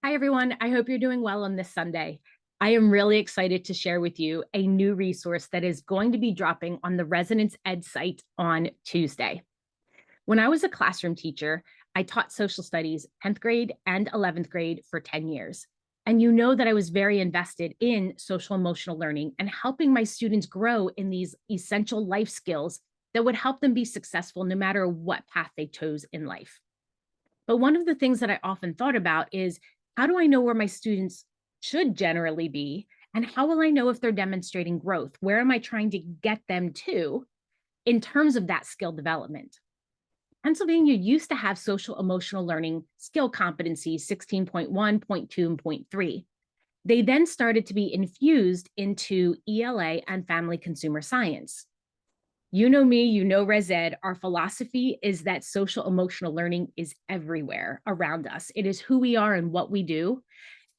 Hi, everyone. I hope you're doing well on this Sunday. I am really excited to share with you a new resource that is going to be dropping on the Resonance Ed site on Tuesday. When I was a classroom teacher, I taught social studies 10th grade and 11th grade for 10 years. And you know that I was very invested in social emotional learning and helping my students grow in these essential life skills that would help them be successful no matter what path they chose in life. But one of the things that I often thought about is how do I know where my students should generally be? And how will I know if they're demonstrating growth? Where am I trying to get them to in terms of that skill development? Pennsylvania used to have social emotional learning skill competencies 16.1, point 2, and point 3. They then started to be infused into ELA and family consumer science. You know me, you know Res Ed. Our philosophy is that social emotional learning is everywhere around us. It is who we are and what we do.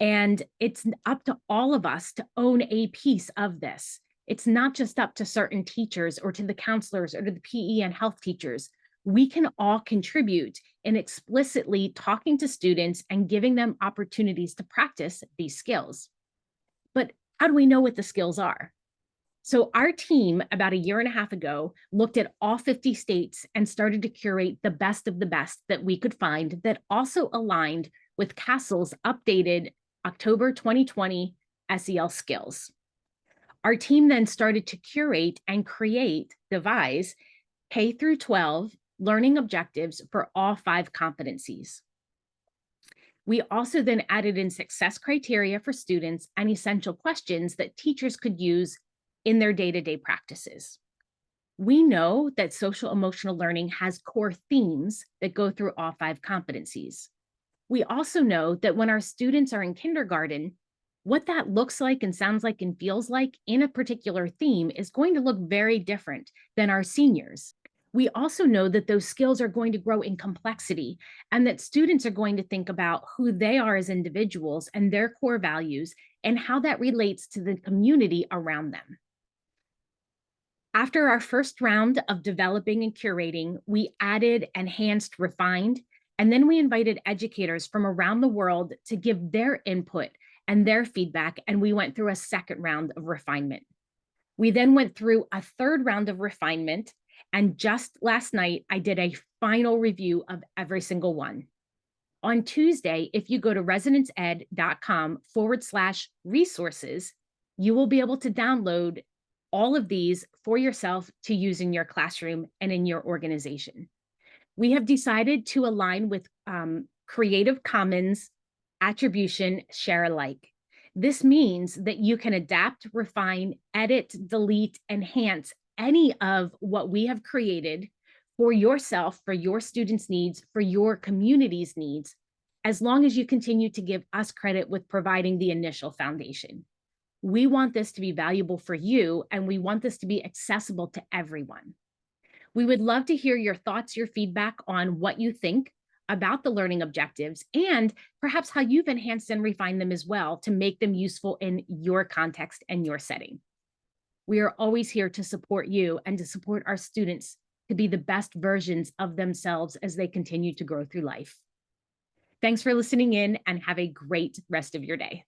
And it's up to all of us to own a piece of this. It's not just up to certain teachers or to the counselors or to the PE and health teachers. We can all contribute in explicitly talking to students and giving them opportunities to practice these skills. But how do we know what the skills are? So, our team about a year and a half ago looked at all 50 states and started to curate the best of the best that we could find that also aligned with CASEL's updated October 2020 SEL skills. Our team then started to curate and devise K through 12 learning objectives for all 5 competencies. We also then added in success criteria for students and essential questions that teachers could use in their day-to-day practices. We know that social emotional learning has core themes that go through all 5 competencies. We also know that when our students are in kindergarten, what that looks like and sounds like and feels like in a particular theme is going to look very different than our seniors. We also know that those skills are going to grow in complexity and that students are going to think about who they are as individuals and their core values and how that relates to the community around them. After our first round of developing and curating, we added, enhanced, refined, and then we invited educators from around the world to give their input and their feedback, and we went through a second round of refinement. We then went through a third round of refinement, and just last night, I did a final review of every single one. On Tuesday, if you go to resonanceed.com/resources, you will be able to download all of these for yourself to use in your classroom and in your organization. We have decided to align with Creative Commons attribution share alike. This means that you can adapt, refine, edit, delete, enhance any of what we have created for yourself, for your students' needs, for your community's needs, as long as you continue to give us credit with providing the initial foundation. We want this to be valuable for you, and we want this to be accessible to everyone. We would love to hear your thoughts, your feedback on what you think about the learning objectives, and perhaps how you've enhanced and refined them as well to make them useful in your context and your setting. We are always here to support you and to support our students to be the best versions of themselves as they continue to grow through life. Thanks for listening in and have a great rest of your day.